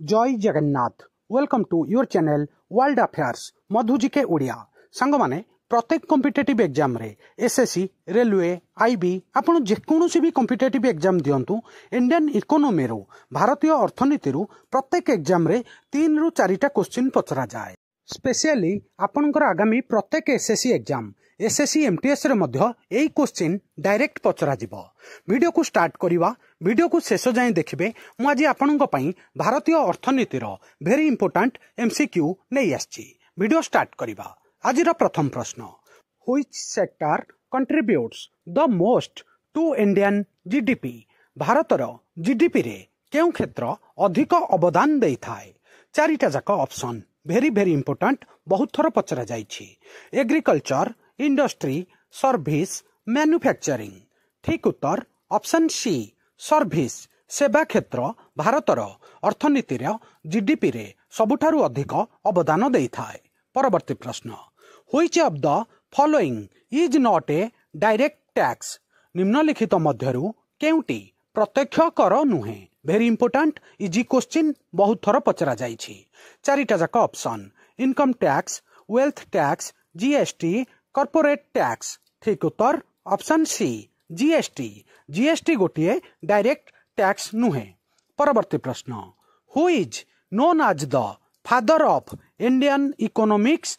जय Jagannath. Welcome to your channel world affairs Madhuji के ओडिया। सांग माने प्रत्येक कॉम्पिटिटिव एग्जाम रे एसएससी रेलवे आईबी आपण जेकोसी भी कॉम्पिटिटिव एग्जाम दियंतु इंडियन इकोनॉमी रो भारतीय अर्थनीति रो प्रत्येक एग्जाम रे 3 रु 4टा क्वेश्चन पचरा जाए। स्पेशली आपनकर आगामी प्रत्येक एसएससी एग्जाम एसएससी एमटीएस रे मध्य एई क्वेश्चन डायरेक्ट पचरा जिवो। वीडियो को स्टार्ट करिवा, वीडियो को शेष जाए देखिबे। मु आज आपनक पई भारतीय अर्थनीति रो वेरी इंपोर्टेंट एमसीक्यू नै आछि। वीडियो स्टार्ट करिवा। आजिर प्रथम प्रश्न, which sector contributes the most to Indian GDP? भारतर जीडीपी रे केउ क्षेत्र अधिक अवदान देई थाए? चारिटा जाक ऑप्शन वेरी वेरी इंपोर्टेंट, बहुत थर पचरा जाइछि। Agriculture, industry, service, manufacturing. ठीक उत्तर ऑप्शन सी सर्विस सेवा क्षेत्र भारतर अर्थनीति रे जीडीपी रे सबुठारु अधिक अवदान देई थाए। परवर्ती प्रश्न, which of the following is not A direct tax? निम्नलिखित मध्यरु केउटी प्रत्यक्ष कर नुहे? वेरी इंपोर्टेंट इजी क्वेश्चन, बहुत थर पचरा जाइछि। चारिटा जाक option income tax, wealth tax, GST, corporate tax. ठीक उत्तर ऑप्शन सी जीएसटी। जीएसटी गोटिए डायरेक्ट टैक्स नुहे। परवर्ती प्रश्न, who is known as the father of Indian economics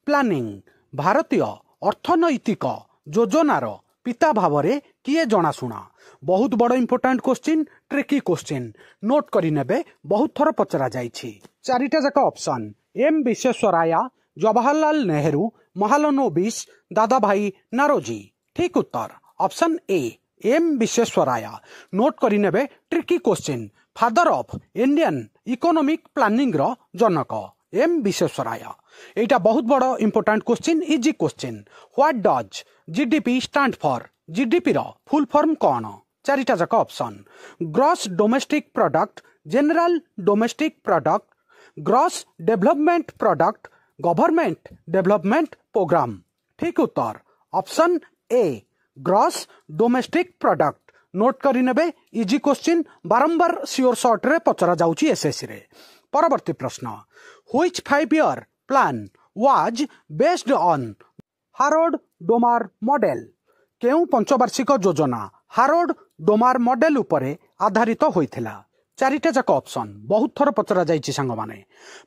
planning? भारतीय अर्थनैतिक योजनार पिता भावरे किए जनाशुना? बहुत बड़ important question, tricky question, note करि नेबे, बहुत थर पचरा जाइछि। चारिटा जाक option M Visvesvaraya, Jawaharlal Nehru, Mahalanobis, Dadabhai Naoroji. ठीक उत्तर option A M Visvesvaraya. Note करि नेबे, tricky question, father of Indian economic planning रो जनक एम विश्वेश्वराया। एटा बहुत बड़ important question, easy question. What does GDP stand for? GDP रो फुल फॉर्म कौन? चारिटा जाक option gross domestic product, general domestic product, gross development product, government development program. ठीक उत्तर option A gross domestic product. Note करि नेबे, easy question, बारंबार sure short रे पचरा जाउची एसएससी रे। परवर्ती प्रश्न, which 5 year plan was based on Harrod Domar model? केउ पंचवार्षिक योजना हारोड डोमार मॉडल उपरे आधारित होइथिला? चारिटा जाक ऑप्शन बहुत थर पचरा जाइछि सांग माने।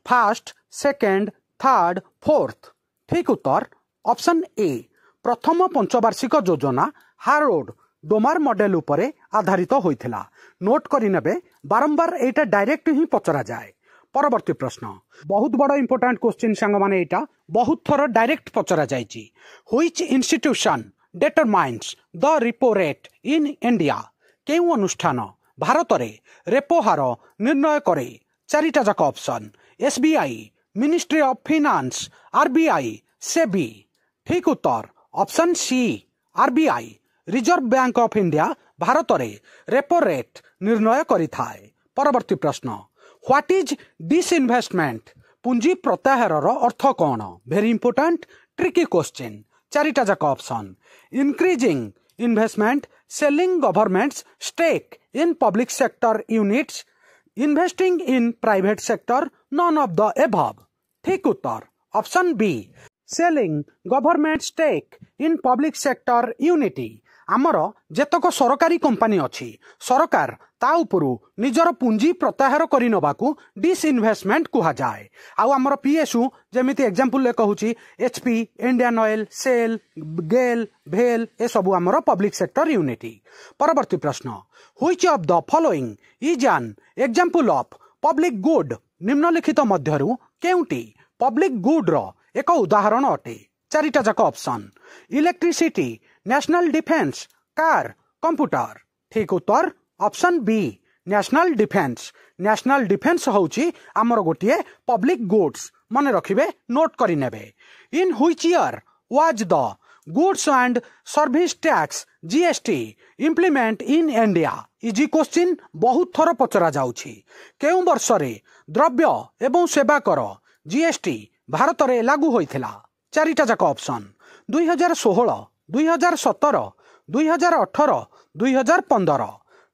First, second, third, fourth. ठीक उत्तर ऑप्शन ए प्रथम पंचवार्षिक योजना हारोड डोमार मॉडल उपरे आधारित होइथिला। नोट करि नेबे, बारंबार एटा डायरेक्ट ही पचरा जाए। परवर्ती प्रश्न, बहुत बड़ इंपोर्टेंट क्वेश्चन सांग माने, एटा बहुत थर डायरेक्ट पचरा जाइछि। Which institution determines the repo rate in India? केउ अनुष्ठान भारत रे रेपो हार निर्णय करे? चारिटा जाक option SBI, ministry of finance, RBI, SEBI. ठीक उत्तर option C RBI. Reserve bank of India Bharat रे रेपो रेट निर्णय करिथाए। परवर्ती प्रश्न, व्हाट इज डिसइन्वेस्टमेंट? पुंजी प्रत्याहार अर्थ कौन? Very important, tricky question. चारिटा जाक option increasing investment, selling governments stake in public sector units, investing in private sector, none of the above. ठीक उत्तर option B selling government stake in public sector units. आमर जेतक सरकारी company अछि, सरकार ता उपरु निजर पुंजी प्रत्याहार करि नबाकू डिसइन्वेस्टमेंट कुहा जाए। आउ आमर पीएसयू जेमिति एग्जांपल ले कहूची एचपी, इंडियन ऑयल, सेल, गेल, भेल, ए सब आमर पब्लिक सेक्टर यूनिटी। परवर्ती प्रश्न, which of the following is an example of public good? निम्नलिखित मध्यरु केउटी पब्लिक गुड रो एक उदाहरण अटे? चारिटा जाक option electricity, national defence, car, computer. ठीक उत्तर option B national defence. National defence होउची आमर गोटिए पब्लिक गुड्स, मन रखिबे, नोट करि नेबे। In which year was the goods and service tax GST implement in India? Easy question, बहुत थर पचरा जाउची। केउ वर्ष रे द्रव्य एवं सेवा कर जीएसटी भारत रे लागू होइथिला? चारिटा जाक ऑप्शन 2016, 2017, 2018, 2015।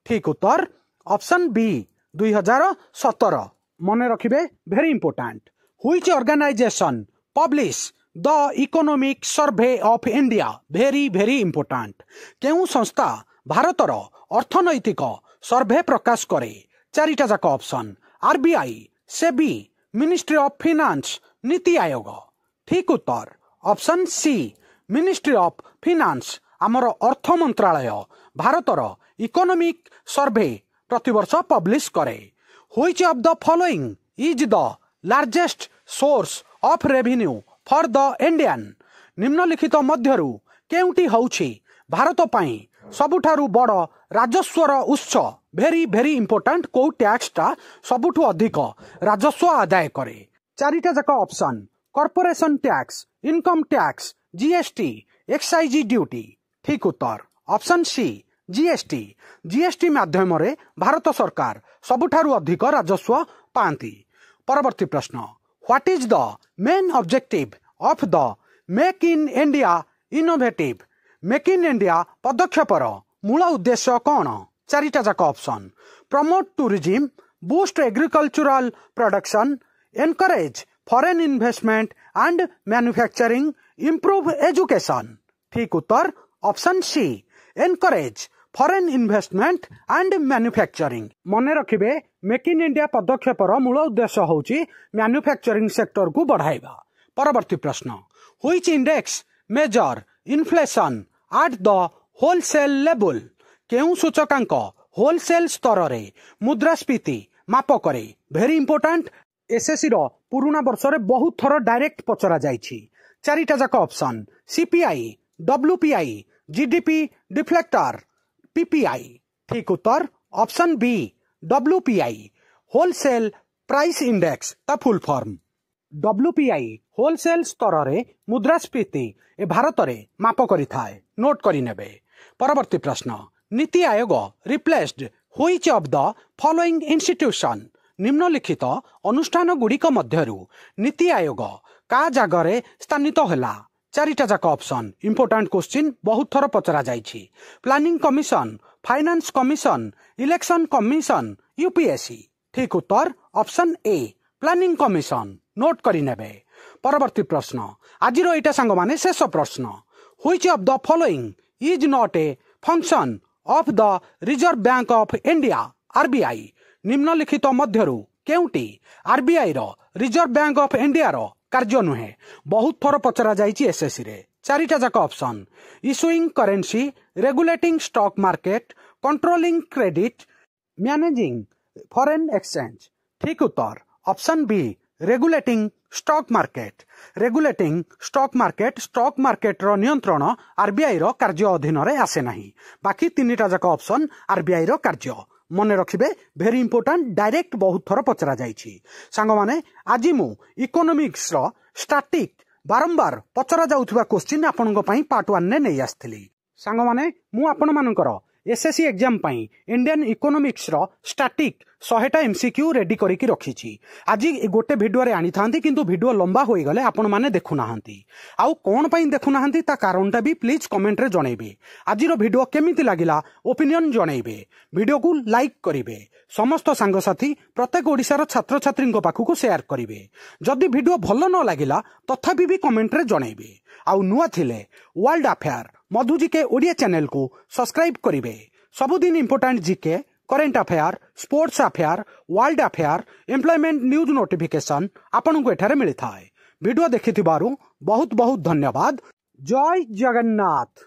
ठीक उत्तर ऑप्शन बी 2017। मने रखिबे very important which organization publish the economic survey of India very very important केउ संस्था भारतर अर्थनैतिक सर्वे प्रकाश करे चारिटा जाक option RBI SEBI ministry of finance NITI Aayog ठीक उत्तर option C ministry of finance आमर अर्थ मंत्रालय भारतर इकोनॉमिक सर्वे प्रतिवर्ष पब्लिश करे which of the following is the largest source of revenue for the Indian निम्नलिखित मध्यरु केउटी होउछि भारत पई सबुठारु बड़ राजस्वर उत्स वेरी वेरी इंपोर्टेंट को टैक्स टा सबुठु अधिक राजस्व आदाय करे चारिटा जाक option corporation tax income tax GST excise duty ठीक उत्तर ऑप्शन सी जीएसटी जीएसटी माध्यम रे भारत सरकार सबुठारु अधिक राजस्व पांती परवर्ती प्रश्न what is the main objective of the make in India innovative make in India पदक्षेपर मूल उद्देश्य कौन चारिटा जाक option promote tourism boost agricultural production encourage foreign investment and manufacturing improve education ठीक उत्तर option C encourage foreign investment and manufacturing मने रखिबे मेक इन इंडिया पदक्षेपर मूल उद्देश्य होउची मैन्युफैक्चरिंग सेक्टर को बढ़ाइबा परवर्ती प्रश्न which index major inflation at the wholesale level केउ सूचकांक होलसेल स्तर रे मुद्रास्फीति माप करे वेरी इंपोर्टेंट एसएससी रो पुराना वर्ष रे बहुत थरो डायरेक्ट पचरा जाइछि चारिटा जाक option CPI WPI GDP deflator PPI ठीक उत्तर option B WPI wholesale price index ता फुल फॉर्म डब्ल्यूपीआई होलसेल स्तर रे मुद्रास्फीति ए भारत रे माप करि थाए नोट करि नेबे परवर्ती प्रश्न NITI Aayog replaced which of the following institution निम्नलिखित अनुष्ठान गुड़िक मध्यरु नीति आयोग का जगह स्थानित होला चारिटा जाक ऑप्शन इंपोर्टेंट क्वेश्चन बहुत थर पचरा जाइछि planning commission finance commission election commission UPSC ठीक उत्तर option A planning commission note करि नेबे परवर्ती प्रश्न आजिर एटा सांग माने शेष प्रश्न which of the following is not a function of the reserve bank of India RBI निम्नलिखित मध्यरु केउटी आरबीआई रो रिजर्व बैंक ऑफ इंडिया रो कार्य नुहे बहुत थर पचरा जाइछि एसएससी रे चारिटा जाक option issuing currency regulating stock market controlling credit managing foreign exchange ठीक उत्तर option B regulating stock market रो नियंत्रण आरबीआई रो कार्य अधीन रे आसे नाही बाकी तीनटा जाक ऑप्शन आरबीआई रो कार्य मने रखिबे वेरी इंपोर्टेंट डायरेक्ट बहुत थर पचरा जाइछि सांग माने आजि मु इकोनॉमिक्स रो स्टैटिक बारंबार पचरा जाउथबा क्वेश्चन आपनक पई पार्ट 1 ने नै आस्थिली सांग माने मु आपन मानकर एसएससी एग्जाम पई इंडियन इकोनॉमिक्स रो स्टैटिक 100टा एमसीक्यू रेडी करिकि रखिछि आज गोटे वीडियो रे आनी थांती किंतु वीडियो लंबा होई गले आपण माने देखु नाहंती आउ कोन पई देखु नाहंती ता कारणटा भी प्लीज कमेंट रे जणैबे आजिरो वीडियो केमिति लागिला ओपिनियन जणैबे वीडियो को लाइक करिवे समस्त सांग साथी प्रत्येक ओडिसार छात्र छात्री पाखु शेयर करिवे जदि वीडियो भल न लागिला तथापि भी कमेंट रे जणैबे आउ नुआ थिले world affair Madhu GK Odia channel को सब्सक्राइब करिवे सबुदिन important GK current affair sports affair world affair employment news notification आपन को एठारे मिली थाए वीडियो देखिथिबारु बहुत बहुत धन्यवाद जय जगन्नाथ।